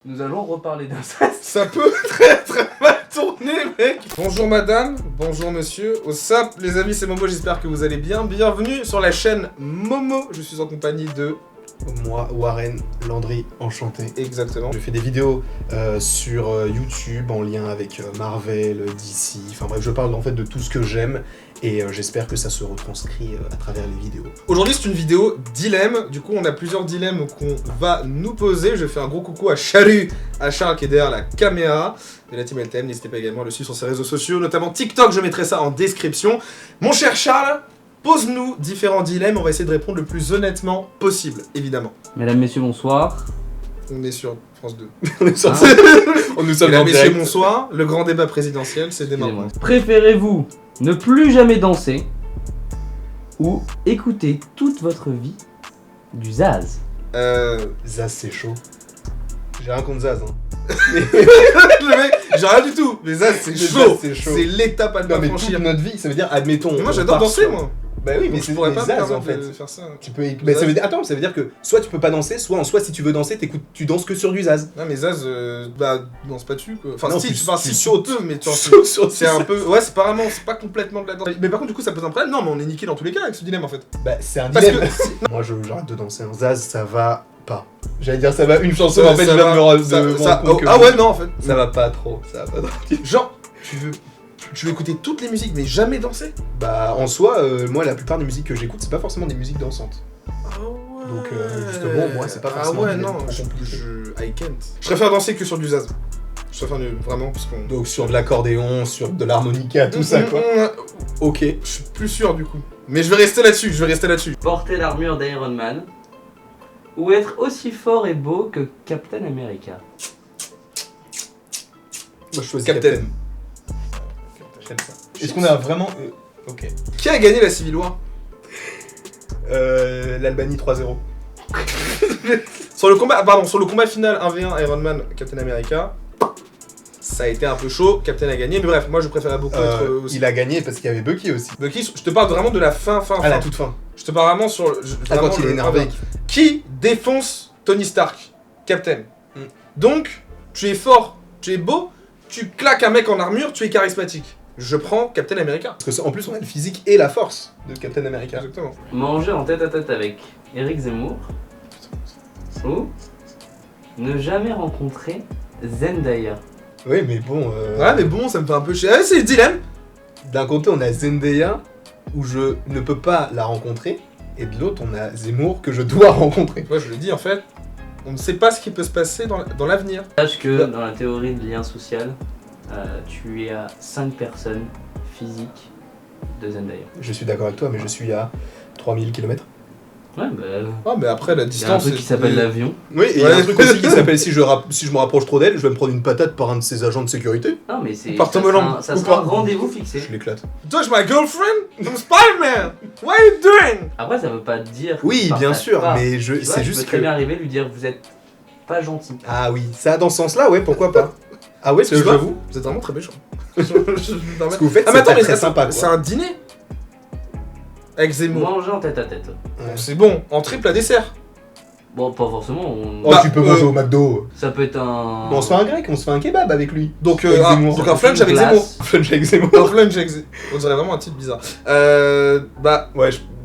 Nous allons reparler d'inceste. Ça peut très mal tourner, mec. Bonjour madame, bonjour monsieur. Au SAP, les amis, c'est Momo, j'espère que vous allez bien. Bienvenue sur la chaîne Momo. Je suis en compagnie de... Moi, Warren Landry, enchanté. Exactement. Je fais des vidéos sur YouTube en lien avec Marvel, DC, enfin bref, je parle en fait de tout ce que j'aime et j'espère que ça se retranscrit à travers les vidéos. Aujourd'hui, c'est une vidéo dilemme. Du coup, on a plusieurs dilemmes qu'on va nous poser. Je fais un gros coucou à Charles qui est derrière la caméra de la team LTM. N'hésitez pas également à le suivre sur ses réseaux sociaux, notamment TikTok, je mettrai ça en description. Mon cher Charles, pose-nous différents dilemmes, on va essayer de répondre le plus honnêtement possible, évidemment. Mesdames, messieurs, bonsoir. On est sur France 2. On est sorti. On nous sommes Mesdames, en messieurs, direct. bonsoir. Le grand débat présidentiel, c'est démarré. Préférez-vous ne plus jamais danser ou écouter toute votre vie du Zaz? Zaz, c'est chaud. J'ai rien contre Zaz, hein. Le mec, j'ai rien du tout. Mais ça, c'est Mais chaud. ça, c'est chaud. C'est l'étape à ne Non pas mais franchir. toute notre vie, ça veut dire, admettons... Mais moi, on j'adore part danser, sur- moi. Bah oui, Donc, mais je c'est pourrais des pas me Zaz, permettre en fait. de faire ça. Tu peux... Mais ça veut dire... Attends, ça veut dire que soit tu peux pas danser, soit en soi, si tu veux danser, tu danses que sur du Zaz. Non, mais Zaz, bah, danse pas dessus, quoi. Enfin, Non, si, tu enfin, si, sautes. tu peux, mais tu Saute sur c'est un peu. Ouais, c'est apparemment, c'est pas complètement de la danse. Mais par contre, du coup, ça pose un problème. Non, mais on est niqué dans tous les cas avec ce dilemme, en fait. Bah, c'est un Parce dilemme. que. Moi, j'arrête de danser en Zaz, ça va pas. J'allais dire ça va une chanson, Ça en fait, va, je viens de me rendre compte que Ah ouais, non, en fait. ça va pas trop, ça va pas trop. Genre, tu veux écouter toutes les musiques, mais jamais danser? Bah, en soi, moi, la plupart des musiques que j'écoute, c'est pas forcément des musiques dansantes. Ah ouais. Donc, justement, moi, c'est pas forcément Ah ouais, un dilemme non, trop compliqué. I can't. Je préfère danser que sur du Zaz. Je préfère vraiment, parce qu'on. Donc, sur de l'accordéon, sur de l'harmonica, tout ça, quoi. Ok. Je suis plus sûr du coup. Mais je vais rester là-dessus, Porter l'armure d'Iron Man ou être aussi fort et beau que Captain America? Moi, je choisis Captain. J'aime ça. Est-ce qu'on a vraiment... Ok. Qui a gagné la Civil War? L'Albanie 3-0. Sur le combat final 1v1 Iron Man Captain America, ça a été un peu chaud, Captain a gagné, mais bref, moi je préférais beaucoup être aussi. Il a gagné parce qu'il y avait Bucky aussi. Bucky, je te parle vraiment de la fin. À la toute fin. Je te parle vraiment sur vraiment Quand il est énervé. Qui défonce Tony Stark? Captain. Mm. Donc, tu es fort, tu es beau, tu claques un mec en armure, tu es charismatique. Je prends Captain America. Parce que en plus, on a le physique et la force de Captain America. Exactement. Manger en tête-à-tête avec Eric Zemmour ou ne jamais rencontrer Zendaya? Oui, mais bon... Ouais, mais bon, ça me fait un peu chier. Ah, c'est le dilemme. D'un côté, on a Zendaya, où je ne peux pas la rencontrer, et de l'autre, on a Zemmour, que je dois rencontrer. Moi, je le dis en fait, on ne sait pas ce qui peut se passer dans l'avenir. Sache que dans la théorie de lien social, tu es à 5 personnes physiques de Zendaya. Je suis d'accord avec toi, mais je suis à 3000 km. Ouais, bah. Ah, mais après, la Il y a un distance. truc qui s'appelle l'avion. Oui, et il y Ouais. a un truc aussi qui s'appelle si je me rapproche trop d'elle, je vais me prendre une patate par un de ses agents de sécurité. Non, mais c'est. Par Tom Holland. Ça Ou sera un pas. rendez-vous fixé. Je l'éclate. Touch my girlfriend? I'm Spider-Man! What are you doing? Après, ça veut pas dire. que Oui, tu bien partages sûr, pas. mais Tu vois, c'est je juste peux très que... bien arriver lui dire vous êtes pas gentil. Ah oui, ça dans ce sens-là, ouais, pourquoi pas. Ah ouais, Parce que tu vois, j'avoue, vous êtes vraiment très méchant. Je me permets. ce que vous faites, Ah, mais attends, mais très sympa, quoi. c'est un dîner? Avec Zemmour. Manger en tête-à-tête. Ouais. C'est bon, en triple à dessert. Bon, pas forcément. Oh, Bah, tu peux manger au McDo. Ça peut être un. Bon, on se fait un grec, on se fait un kebab avec lui. Donc, Avec Zemmour. donc un flunch avec Glace. Zemmour. Flunch avec Zemmour. Un flunch avec Zemmour. On dirait vraiment un titre bizarre. Bah,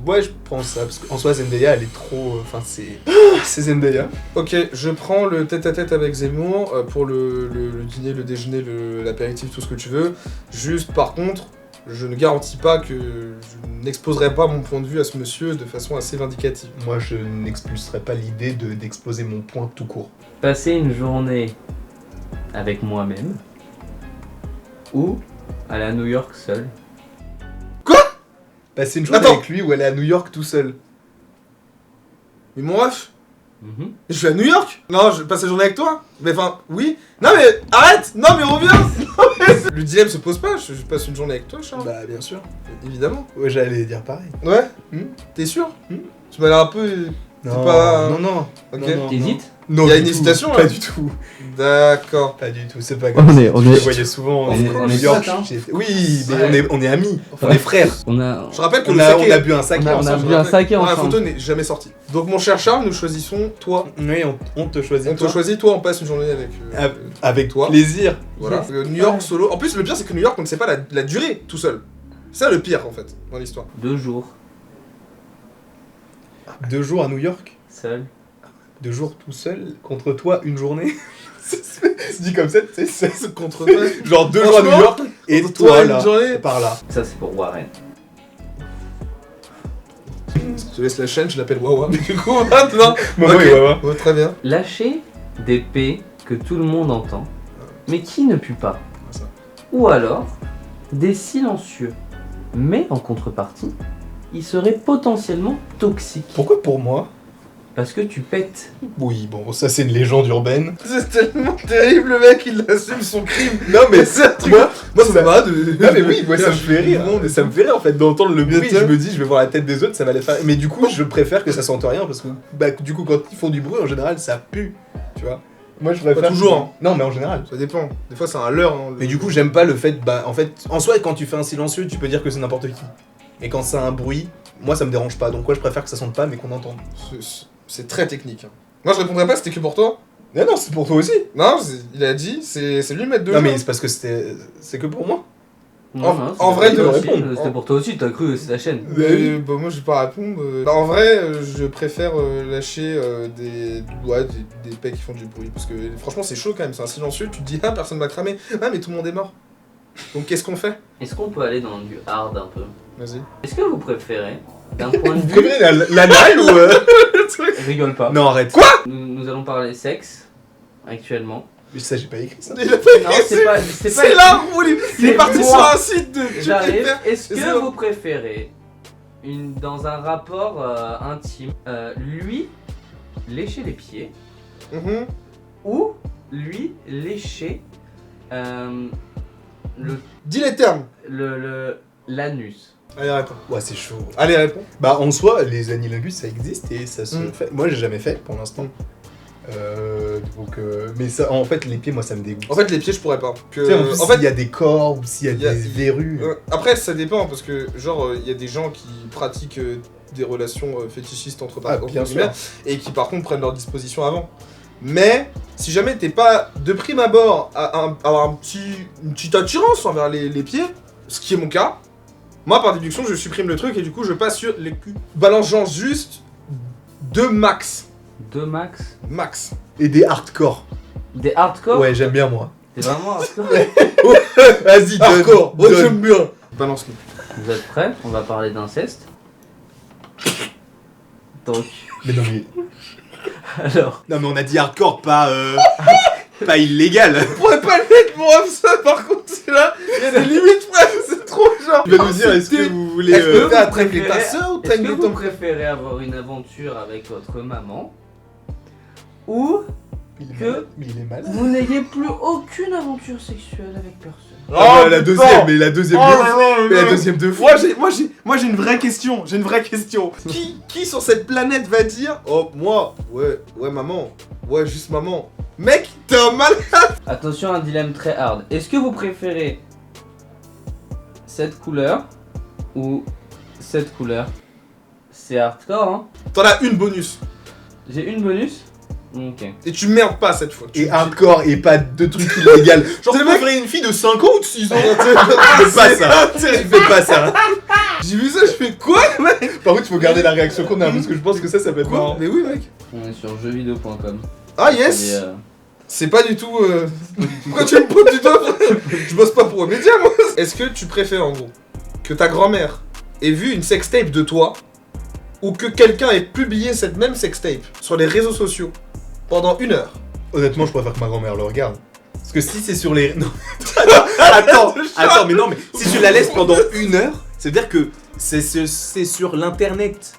Ouais, je prends ça, parce qu'en soi, Zendaya, elle est trop... Enfin, c'est... C'est Zendaya. ok, je prends le tête-à-tête avec Zemmour pour le dîner, le déjeuner, l'apéritif, tout ce que tu veux. Juste, par contre, je ne garantis pas que je n'exposerai pas mon point de vue à ce monsieur de façon assez vindicative. Moi, je n'expulserais pas l'idée d'exposer mon point tout court. Passer une journée avec moi-même ou aller à New York seul. Passer une journée Attends. avec lui ou aller à New York tout seul. Mais mon ref, Mhm. je suis à New York. Non, je passe la journée avec toi. Mais enfin, oui. Non mais, arrête. Non mais reviens. Non, mais- Le dilemme se pose pas, je passe une journée avec toi, Charles. Bah, bien sûr. Évidemment. Ouais, j'allais dire pareil. Ouais. Hmm. T'es sûr? Tu m'as l'air un peu Non, pas- non. Ok. Non, T'hésites? Non, Il y a du une tout. hésitation, Pas là du tout. D'accord. Pas du tout, c'est pas grave. On Je est- le voyais souvent on est- en on est New York. potes, hein. Oui, mais Ouais. on est amis, on est frères. On a. Je rappelle que On le a saké... bu un saké on a ensemble. bu un saké La ensemble. photo n'est jamais sortie. Donc mon cher Charles, nous choisissons toi. Oui, on te choisit. On te toi. choisit, toi on passe une journée avec... Avec toi. plaisir. Voilà. Yes. New York solo. En plus le pire c'est que New York on ne sait pas la durée tout seul. C'est ça le pire en fait dans l'histoire. 2 jours, 2 jours à New York, seul. 2 jours tout seul, contre toi, une journée. C'est dit comme ça, tu sais, c'est Contre toi. genre 2 jours à New Franchement, York et contre toi toi, là, une journée. par là. Ça, c'est pour Warren. Je te laisse la chaîne, je l'appelle Wawa. Mais du coup maintenant. Maman, Ok. il va voir. Ouais, très bien. Lâcher des P que tout le monde entend, mais qui ne pue pas. Ça. Ou alors, des silencieux, mais en contrepartie, ils seraient potentiellement toxiques. Pourquoi pour moi? Parce que tu pètes. Oui, bon, ça c'est une légende urbaine. C'est tellement terrible le mec, il assume son crime. Non mais C'est un truc. moi, Moi ça me va de. non mais oui, moi ça me fait rire. Monde. Ça me fait rire en fait d'entendre le bruit. Bien sûr. Je me dis, je vais voir la tête des autres, ça va les faire. Mais du coup, je préfère que ça sente rien parce que bah du coup quand ils font du bruit en général ça pue, tu vois. Moi je préfère. Pas toujours, hein. Non mais en général. Ça dépend. Des fois c'est un leurre. Hein, Mais du coup, j'aime pas le fait, bah, en fait, en soi, quand tu fais un silencieux, tu peux dire que c'est n'importe qui. Et quand c'est un bruit, moi, ça me dérange pas. Donc, moi, je préfère que ça sente pas, mais qu'on entende. C'est très technique. Hein. Moi je répondrais pas, c'était que pour toi. Mais non, c'est pour toi aussi. Non, il a dit, c'est lui le maître de Non, jeu. mais c'est parce que c'est que pour moi. En vrai, c'était de pour toi aussi, répondre. C'était pour toi aussi, t'as cru, c'est ta chaîne. Bah, moi je vais pas répondre. Bah, en vrai, je préfère lâcher des pecs qui font du bruit. Parce que franchement, c'est chaud quand même. C'est un silencieux. Tu te dis, ah, personne m'a cramé. Ah, mais tout le monde est mort. Donc qu'est-ce qu'on fait? Est-ce qu'on peut aller dans du hard un peu? Vas-y. Est-ce que vous préférez, d'un point de Vous vue... préférez l'anal ou. Rigole pas. Non, arrête. Nous allons parler sexe, actuellement. Mais ça, j'ai pas écrit ça. Il a pas Non, écrit, c'est pas... C'est pas C'est là où il est C'est parti moi. sur un site de. Tu J'arrive. préfères- Est-ce C'est que bon. vous préférez, dans un rapport intime, lui lécher les pieds Mhm. ou lui lécher Dis les termes. l'anus? Allez, réponds. Ouais, c'est chaud. Allez, réponds. Bah, en soi, les anilingus, ça existe et ça se Mm. fait. Moi, j'ai jamais fait pour l'instant. Mais ça, en fait, les pieds, moi, ça me dégoûte. En fait, les pieds, je pourrais pas. Tu sais, en plus, en fait, s'il y a des corps ou s'il y a il y a- des verrues. Après, ça dépend parce que, genre, il y a des gens qui pratiquent des relations fétichistes entre Ah, entre bien guillemets, sûr. et qui, par contre, prennent leurs dispositions avant. Mais, si jamais t'es pas de prime abord à avoir une petite attirance envers les pieds, ce qui est mon cas, moi, par déduction, je supprime le truc et du coup, je passe sur les culs. Balance genre juste 2 max. 2 max? Max. Et des hardcore. Des hardcore? Ouais, j'aime bien moi. T'es vraiment hardcore? Vas-y, Hardcore. Ouais, donne. j'aime bien. Balance-nous. Vous êtes prêts? On va parler d'inceste. Donc, Mais non, mais. alors, Non, mais on a dit hardcore, pas. pas illégal. Je pourrais pas le mettre pour ça, par contre, c'est là, il y a des limites, frère, c'est trop genre. Tu vas nous dire, est-ce que vous voulez. Est-ce que vous t'as traîné préférez- ta soeur ou est-ce traîné que vous ton... préférez avoir une aventure avec votre maman ou Mais il est malade. vous n'ayez plus aucune aventure sexuelle avec personne? Ah, Oh, la putain. deuxième, mais la deuxième Oh de là fou. là là Mais la là. deuxième de fou. Moi j'ai une vraie question, Qui sur cette planète va dire, oh moi, ouais maman, ouais juste maman. Mec, t'es un malade. Attention, un dilemme très hard. Est-ce que vous préférez cette couleur ou cette couleur? C'est hardcore, hein? T'en as une bonus. J'ai une bonus? Ok. Et tu merdes pas cette fois. Et hardcore et pas de trucs illégal. Genre, C'est tu le mec- préférais une fille de 5 ans ou de 6 ans Tu fais pas ça. Tu fais pas ça. J'ai vu ça, je fais quoi mec? Par contre, il faut garder la réaction qu'on a parce que je pense que ça peut être Quoi? marrant. Mais oui mec. On est sur jeuxvideo.com. Ah yes. Et, C'est pas du tout. Pourquoi tu me pointes du doigt? Je bosse pas pour eux médias moi. Est-ce que tu préfères en gros que ta grand-mère ait vu une sextape de toi ou que quelqu'un ait publié cette même sextape sur les réseaux sociaux pendant 1 heure? Honnêtement, je préfère que ma grand-mère le regarde. Parce que si c'est sur les. Non. Attends, mais non, mais si tu la laisses pendant 1 heure, ça veut dire que c'est sur l'internet.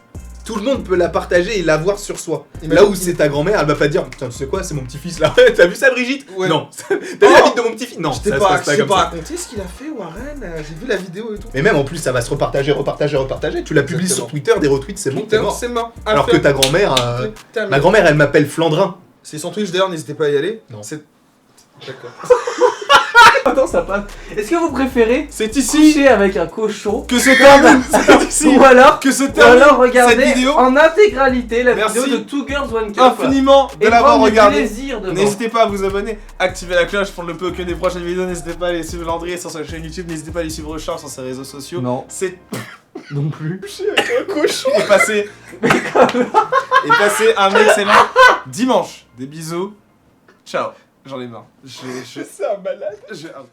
tout le monde peut la partager et la voir sur soi. Imagine- Là où c'est ta grand-mère, elle va pas dire putain, tu sais quoi, c'est mon petit-fils là. T'as vu ça, Brigitte? Ouais. Non. T'as vu la Oh vie de mon petit-fils? Non, Je ça t'ai se pas, passe je t'ai comme pas ça. raconté ce qu'il a fait, Warren. J'ai vu la vidéo et tout. Mais même en plus, ça va se repartager. Tu la publies Exactement. sur Twitter, des retweets, c'est bon, t'es Twitter, mort. c'est mort. Alors que ta grand-mère, Putain, ma grand-mère, elle m'appelle Flandrin. C'est son Twitch d'ailleurs, n'hésitez pas à y aller. Non. C'est. D'accord. Attends, ça passe. Est-ce que vous préférez C'est ici coucher avec un cochon que se termine. C'est ici ou alors, que se ou termine alors regarder cette vidéo. en intégralité la Merci vidéo de Two Girls One Cup Infiniment de et l'avoir prendre du regardé. plaisir devant. N'hésitez pas à vous abonner, activer la cloche pour ne louper aucune des prochaines vidéos. N'hésitez pas à aller suivre Landry sur sa chaîne YouTube. N'hésitez pas à aller suivre Charles sur ses réseaux sociaux. Non, C'est non plus. Un cochon. et passez un excellent dimanche. Des bisous. Ciao. J'en ai marre. C'est un malade. J'ai out.